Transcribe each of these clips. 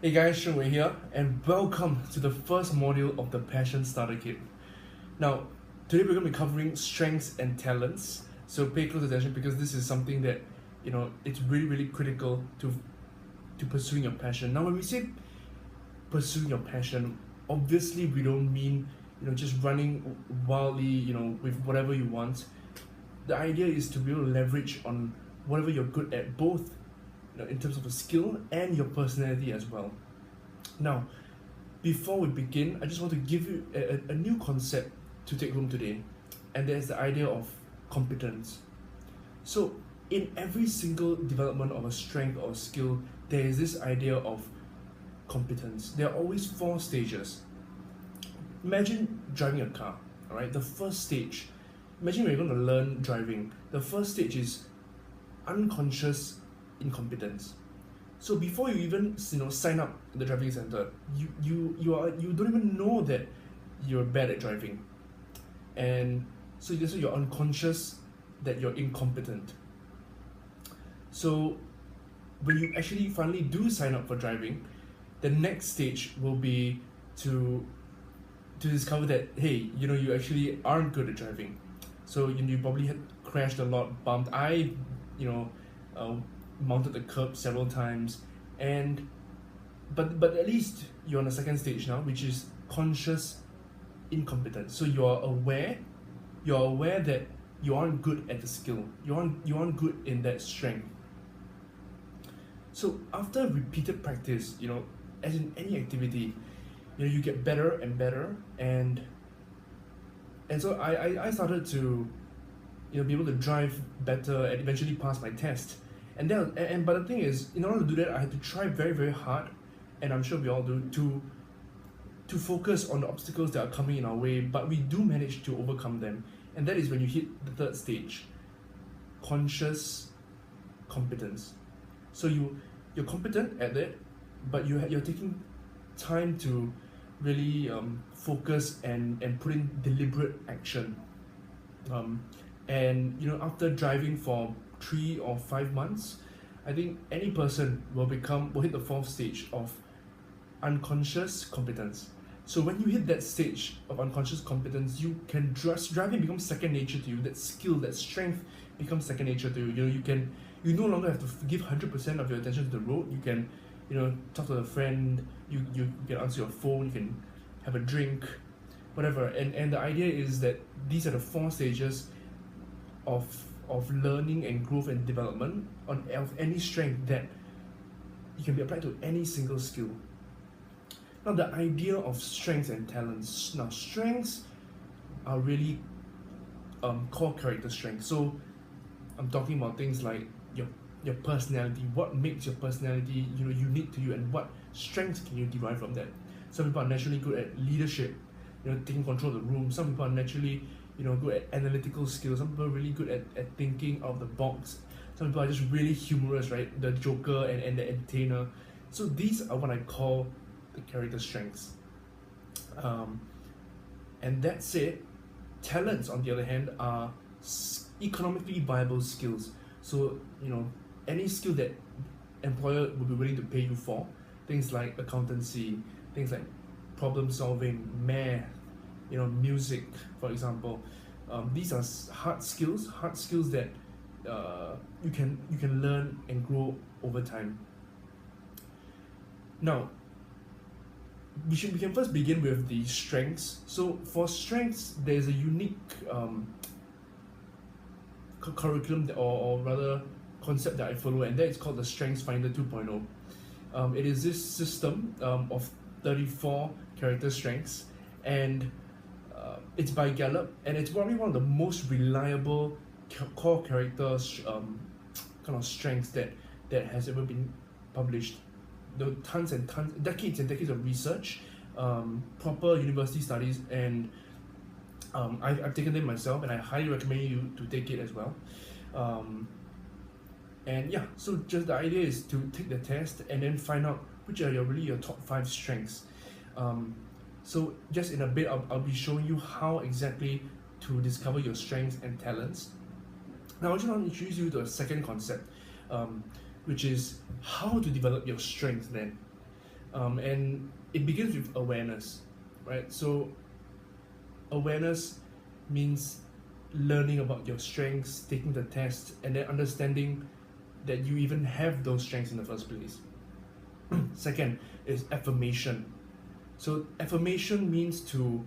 Hey guys, Shunwei here, and welcome to the first module of the Passion Starter Kit. Now, today we're going to be covering strengths and talents. So pay close attention because this is something that it's really critical to pursuing your passion. Now, when we say pursuing your passion, obviously we don't mean just running wildly with whatever you want. The idea is to be able to leverage on whatever you're good at, both in terms of a skill and your personality as well. Now, before we begin, I just want to give you a new concept to take home today, and that's the idea of competence. So, in every single development of a strength or skill, there is this idea of competence. There are always 4 stages. Imagine driving a car, alright? The first stage, imagine when you're going to learn driving, the first stage is unconscious incompetence. So before you even sign up in the driving center, you don't even know that you're bad at driving, and so you're unconscious that you're incompetent. So when you actually finally do sign up for driving, the next stage will be to discover that hey, you actually aren't good at driving. So you probably had crashed a lot, bumped. Mounted the curb several times, but at least you're on the second stage now, which is conscious incompetence. So you're aware that you aren't good at the skill, you aren't good in that strength. So after repeated practice, as in any activity, you get better and better, and so I started to be able to drive better and eventually pass my test. But the thing is, in order to do that, I had to try very hard, and I'm sure we all do, to focus on the obstacles that are coming in our way, but we do manage to overcome them. And that is when you hit the third stage, conscious competence. So you're competent at that, but you're taking time to really focus and put in deliberate action. After driving for 3 or 5 months, I think any person will hit the 4th stage of unconscious competence. So when you hit that stage of unconscious competence, you can driving becomes second nature to you. That skill, that strength becomes second nature to you. You no longer have to give 100% of your attention to the road. You can talk to a friend, you can answer your phone, you can have a drink, whatever. And the idea is that these are the 4 stages of learning and growth and development of any strength that you can be applied to any single skill. Now, the idea of strengths and talents. Now, strengths are really core character strengths. So I'm talking about things like your personality, what makes your personality unique to you, and what strengths can you derive from that. Some people are naturally good at leadership, taking control of the room. Some people are naturally good at analytical skills. Some people are really good at thinking out of the box. Some people are just really humorous, right? The joker and the entertainer. So these are what I call the character strengths. And that said, talents, on the other hand, are economically viable skills. So any skill that employer will be willing to pay you for, things like accountancy, things like problem solving, math, music, for example. These are hard skills that you can learn and grow over time. Now, we can first begin with the strengths. So for strengths, there's a unique curriculum or rather concept that I follow, and that is called the Strengths Finder 2.0. It is this system of 34 character strengths, and it's by Gallup, and it's probably one of the most reliable core character kind of strengths that has ever been published. There are tons and tons, decades and decades of research, proper university studies, and I've taken them myself, and I highly recommend you to take it as well. So just the idea is to take the test and then find out which are your top 5 strengths. So just in a bit, I'll be showing you how exactly to discover your strengths and talents. Now I just want to introduce you to a second concept, which is how to develop your strengths then. And it begins with awareness, right? So awareness means learning about your strengths, taking the test, and then understanding that you even have those strengths in the first place. Second is affirmation. So affirmation means to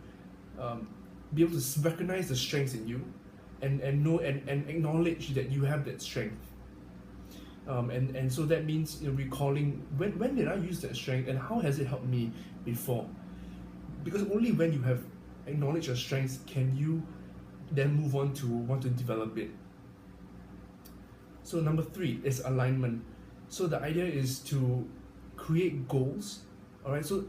be able to recognize the strengths in you and know and acknowledge that you have that strength. And so that means, you know, recalling when did I use that strength and how has it helped me before? Because only when you have acknowledged your strengths can you then move on to want to develop it. So number 3 is alignment. So the idea is to create goals. All right. So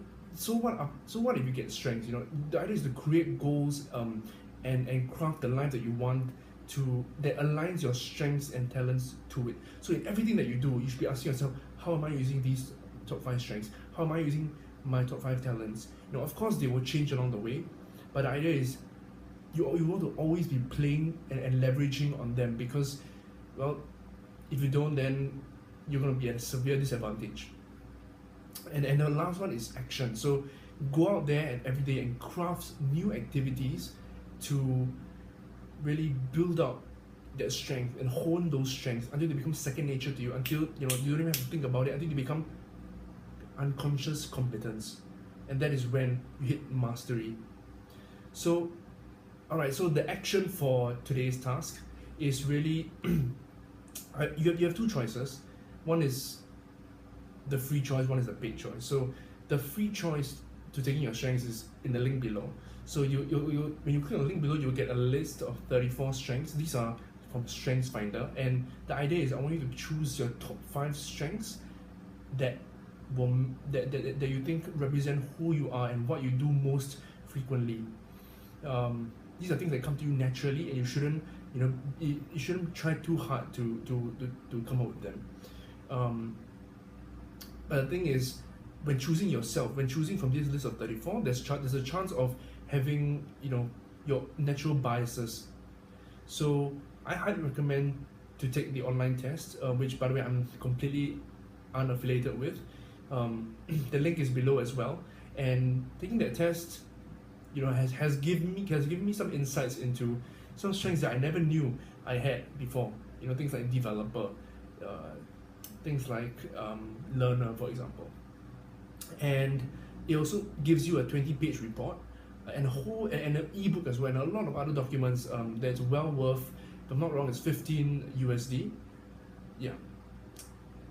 what if you get strengths? You know, the idea is to create goals and craft the life that you want to, that aligns your strengths and talents to it. So in everything that you do, you should be asking yourself, how am I using these top 5 strengths? How am I using my top 5 talents? You know, of course they will change along the way, but the idea is you want to always be playing and leveraging on them, because, well, if you don't, then you're going to be at a severe disadvantage. And the last one is action. So go out there and every day and craft new activities to really build up that strength and hone those strengths until they become second nature to you, until, you know, you don't even have to think about it, until they become unconscious competence. And that is when you hit mastery. So alright, so the action for today's task is really you have 2 choices. One is the free choice, one is the paid choice. So the free choice to taking your strengths is in the link below. So you when you click on the link below, you'll get a list of 34 strengths. These are from Strengths Finder, and the idea is I want you to choose your top 5 strengths that you think represent who you are and what you do most frequently. These are things that come to you naturally, and you shouldn't, you know, you shouldn't try too hard to come up with them. But the thing is, when choosing yourself, when choosing from this list of 34, there's a chance of having, you know, your natural biases. So I highly recommend to take the online test, which, by the way, I'm completely unaffiliated with. The link is below as well. And taking that test, you know, has given me some insights into some strengths that I never knew I had before. You know, things like developer, things like learner, for example. And it also gives you a 20-page report and an ebook as well, and a lot of other documents that's well worth, if I'm not wrong, it's 15 USD. Yeah.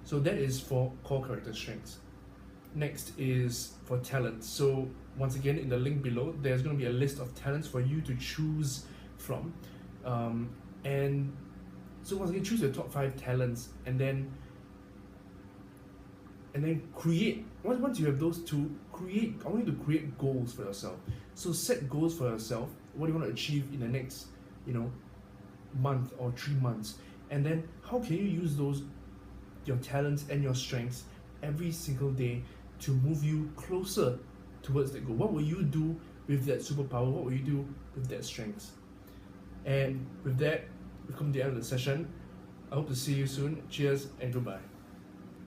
So that is for core character strengths. Next is for talents. So once again, in the link below, there's going to be a list of talents for you to choose from. And so once again, choose your top 5 talents, and then create. Once you have those 2, I want you to create goals for yourself. So set goals for yourself. What do you want to achieve in the next, you know, month or 3 months? And then how can you use your talents and your strengths every single day to move you closer towards that goal? What will you do with that superpower? What will you do with that strengths? And with that, we've come to the end of the session. I hope to see you soon. Cheers and goodbye.